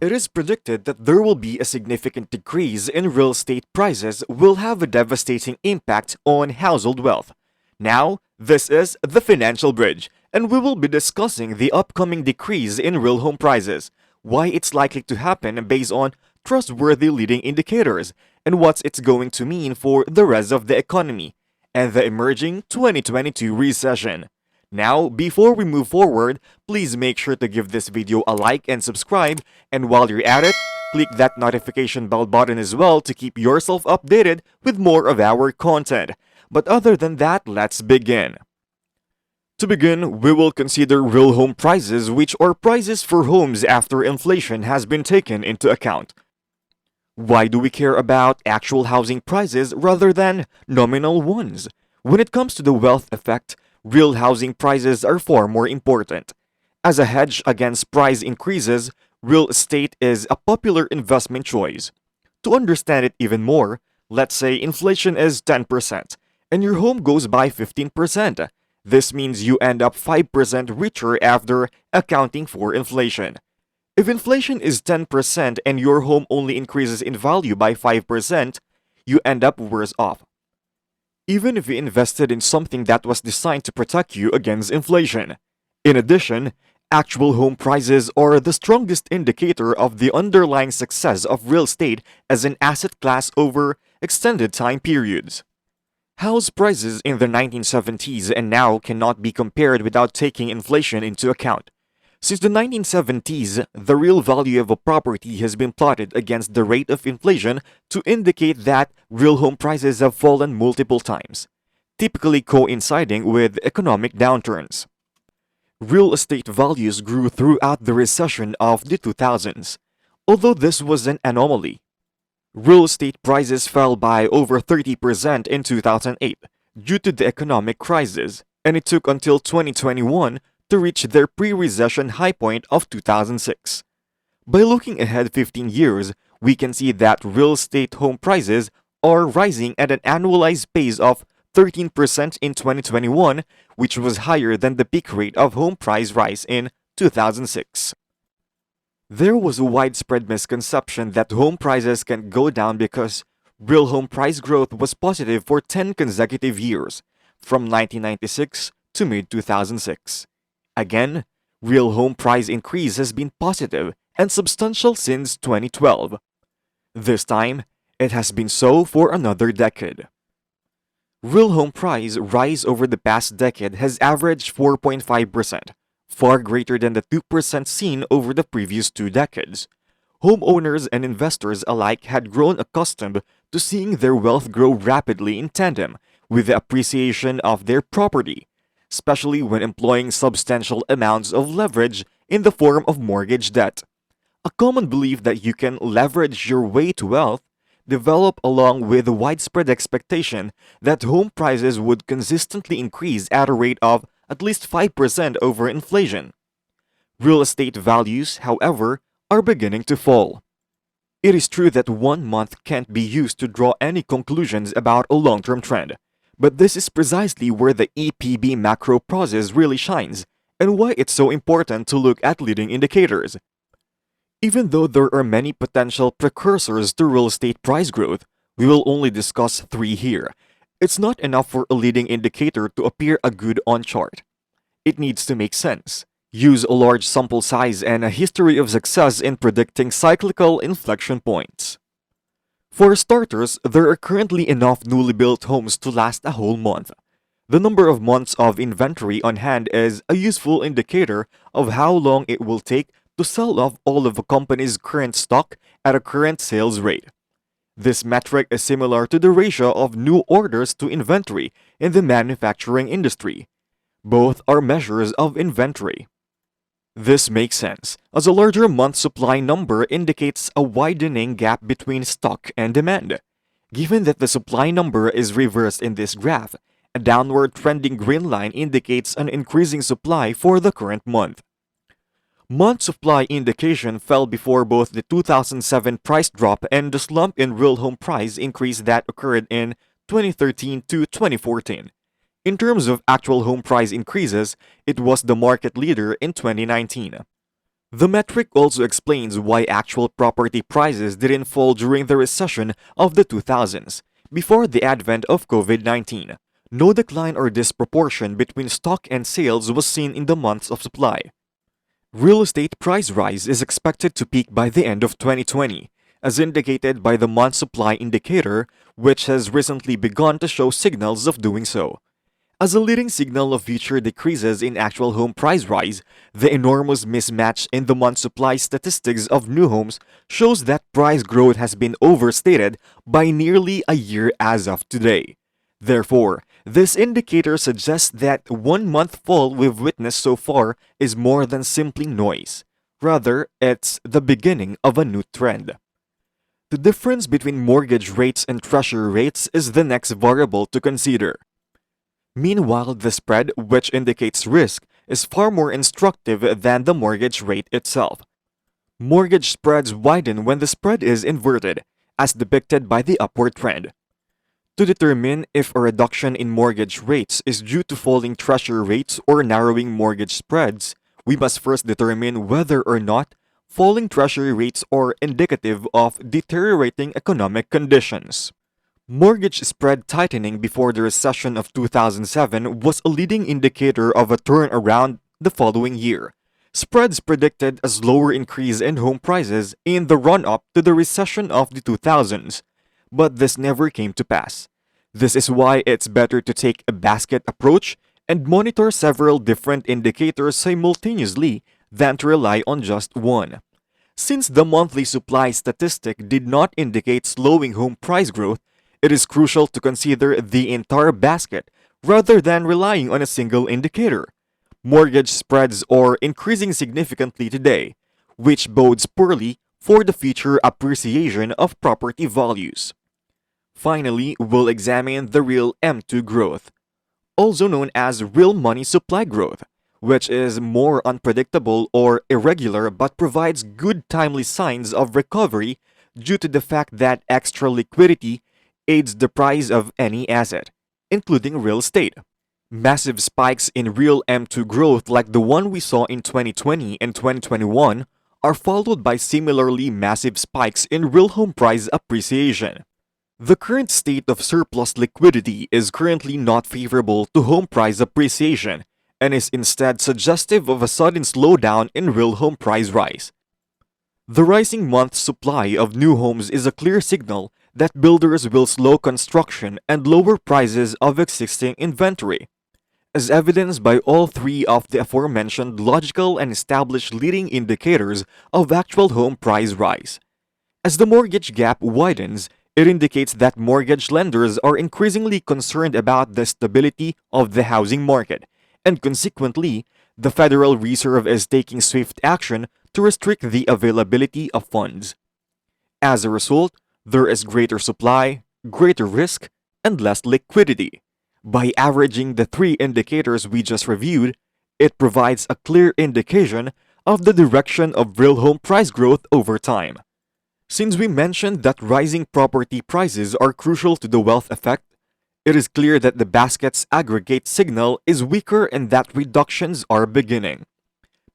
It is predicted that there will be a significant decrease in real estate prices will have a devastating impact on household wealth. Now, this is the Financial Bridge, and we will be discussing the upcoming decrease in real home prices, why it's likely to happen based on trustworthy leading indicators, and what it's going to mean for the rest of the economy, and the emerging 2022 recession. Now, before we move forward, please make sure to give this video a like and subscribe, and while you're at it, click that notification bell button as well to keep yourself updated with more of our content. But other than that, let's begin. To begin, we will consider real home prices, which are prices for homes after inflation has been taken into account. Why do we care about actual housing prices rather than nominal ones? When it comes to the wealth effect, real housing prices are far more important. As a hedge against price increases, real estate is a popular investment choice. To understand it even more, let's say inflation is 10% and your home goes by 15%. This means you end up 5% richer after accounting for inflation. If inflation is 10% and your home only increases in value by 5%, you end up worse off. Even if you invested in something that was designed to protect you against inflation. In addition, actual home prices are the strongest indicator of the underlying success of real estate as an asset class over extended time periods. House prices in the 1970s and now cannot be compared without taking inflation into account. Since the 1970s, the real value of a property has been plotted against the rate of inflation to indicate that real home prices have fallen multiple times, typically coinciding with economic downturns. Real estate values grew throughout the recession of the 2000s, although this was an anomaly. Real estate prices fell by over 30% in 2008 due to the economic crisis, and it took until 2021 to reach their pre-recession high point of 2006. By looking ahead 15 years, we can see that real estate home prices are rising at an annualized pace of 13% in 2021, which was higher than the peak rate of home price rise in 2006. There was a widespread misconception that home prices can go down because real home price growth was positive for 10 consecutive years, from 1996 to mid-2006. Again, real home price increase has been positive and substantial since 2012. This time, it has been so for another decade. Real home price rise over the past decade has averaged 4.5%, far greater than the 2% seen over the previous 2 decades. Homeowners and investors alike had grown accustomed to seeing their wealth grow rapidly in tandem with the appreciation of their property, especially when employing substantial amounts of leverage in the form of mortgage debt. A common belief that you can leverage your way to wealth developed along with the widespread expectation that home prices would consistently increase at a rate of at least 5% over inflation. Real estate values, however, are beginning to fall. It is true that 1 month can't be used to draw any conclusions about a long-term trend. But this is precisely where the EPB macro process really shines, and why it's so important to look at leading indicators. Even though there are many potential precursors to real estate price growth, we will only discuss 3 here. It's not enough for a leading indicator to appear a good on chart. It needs to make sense, use a large sample size and a history of success in predicting cyclical inflection points. For starters, there are currently enough newly built homes to last a whole month. The number of months of inventory on hand is a useful indicator of how long it will take to sell off all of a company's current stock at a current sales rate. This metric is similar to the ratio of new orders to inventory in the manufacturing industry. Both are measures of inventory. This makes sense, as a larger month supply number indicates a widening gap between stock and demand. Given that the supply number is reversed in this graph, a downward trending green line indicates an increasing supply for the current month. Month supply indication fell before both the 2007 price drop and the slump in real home price increase that occurred in 2013 to 2014. In terms of actual home price increases, it was the market leader in 2019. The metric also explains why actual property prices didn't fall during the recession of the 2000s, before the advent of COVID-19. No decline or disproportion between stock and sales was seen in the months of supply. Real estate price rise is expected to peak by the end of 2020, as indicated by the month supply indicator, which has recently begun to show signals of doing so. As a leading signal of future decreases in actual home price rise, the enormous mismatch in the month supply statistics of new homes shows that price growth has been overstated by nearly a year as of today. Therefore, this indicator suggests that 1 month fall we've witnessed so far is more than simply noise. Rather, it's the beginning of a new trend. The difference between mortgage rates and treasury rates is the next variable to consider. Meanwhile, the spread, which indicates risk, is far more instructive than the mortgage rate itself. Mortgage spreads widen when the spread is inverted, as depicted by the upward trend. To determine if a reduction in mortgage rates is due to falling treasury rates or narrowing mortgage spreads, we must first determine whether or not falling treasury rates are indicative of deteriorating economic conditions. Mortgage spread tightening before the recession of 2007 was a leading indicator of a turnaround the following year. Spreads predicted a slower increase in home prices in the run-up to the recession of the 2000s, but this never came to pass. This is why it's better to take a basket approach and monitor several different indicators simultaneously than to rely on just one. Since the monthly supply statistic did not indicate slowing home price growth, it is crucial to consider the entire basket rather than relying on a single indicator. Mortgage spreads are increasing significantly today, which bodes poorly for the future appreciation of property values. Finally, we'll examine the real M2 growth, also known as real money supply growth, which is more unpredictable or irregular but provides good timely signs of recovery due to the fact that extra liquidity aids the price of any asset, including real estate. Massive spikes in real M2 growth like the one we saw in 2020 and 2021 are followed by similarly massive spikes in real home price appreciation. The current state of surplus liquidity is currently not favorable to home price appreciation and is instead suggestive of a sudden slowdown in real home price rise. The rising month supply of new homes is a clear signal that builders will slow construction and lower prices of existing inventory, as evidenced by all three of the aforementioned logical and established leading indicators of actual home price rise. As the mortgage gap widens, it indicates that mortgage lenders are increasingly concerned about the stability of the housing market, and consequently, the Federal Reserve is taking swift action to restrict the availability of funds. As a result, there is greater supply, greater risk, and less liquidity. By averaging the three indicators we just reviewed, it provides a clear indication of the direction of real home price growth over time. Since we mentioned that rising property prices are crucial to the wealth effect, it is clear that the basket's aggregate signal is weaker and that reductions are beginning.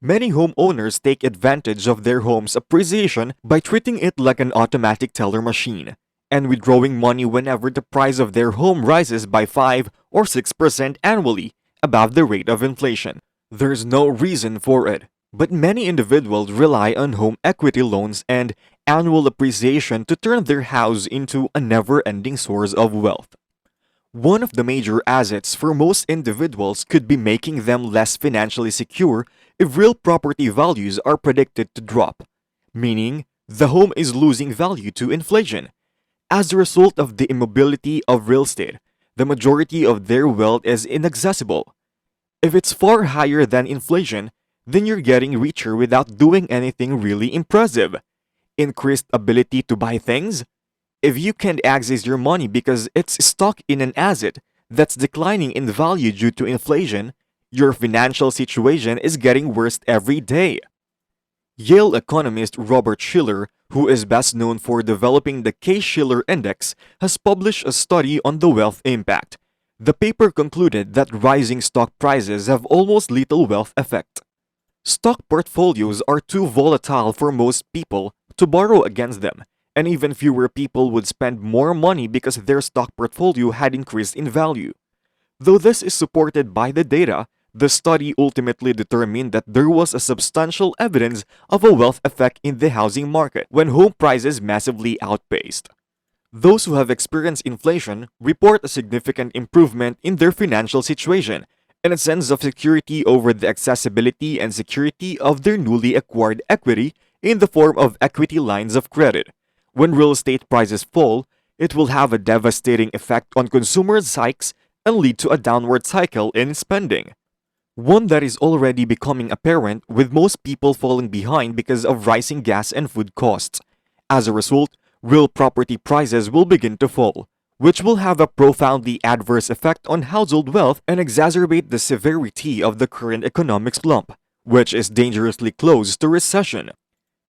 Many homeowners take advantage of their home's appreciation by treating it like an automatic teller machine and withdrawing money whenever the price of their home rises by 5 or 6% annually above the rate of inflation. There's no reason for it, but many individuals rely on home equity loans and annual appreciation to turn their house into a never-ending source of wealth. One of the major assets for most individuals could be making them less financially secure if real property values are predicted to drop, meaning the home is losing value to inflation. As a result of the immobility of real estate, the majority of their wealth is inaccessible. If it's far higher than inflation, then you're getting richer without doing anything really impressive. Increased ability to buy things? If you can't access your money because it's stuck in an asset that's declining in value due to inflation, your financial situation is getting worse every day. Yale economist Robert Shiller, who is best known for developing the Case-Shiller Index, has published a study on the wealth impact. The paper concluded that rising stock prices have almost little wealth effect. Stock portfolios are too volatile for most people to borrow against them, and even fewer people would spend more money because their stock portfolio had increased in value. Though this is supported by the data, the study ultimately determined that there was a substantial evidence of a wealth effect in the housing market when home prices massively outpaced. Those who have experienced inflation report a significant improvement in their financial situation and a sense of security over the accessibility and security of their newly acquired equity in the form of equity lines of credit. When real estate prices fall, it will have a devastating effect on consumers' psyches and lead to a downward cycle in spending. One that is already becoming apparent with most people falling behind because of rising gas and food costs. As a result, real property prices will begin to fall, which will have a profoundly adverse effect on household wealth and exacerbate the severity of the current economic slump, which is dangerously close to recession.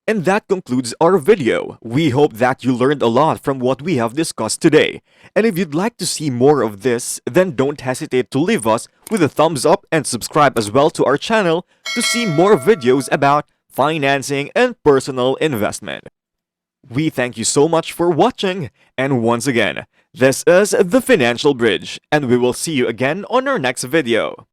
And that concludes our video. We hope that you learned a lot from what we have discussed today. And if you'd like to see more of this, then don't hesitate to leave us with a thumbs up and subscribe as well to our channel to see more videos about financing and personal investment. We thank you so much for watching, and once again, this is The Financial Bridge, and we will see you again on our next video.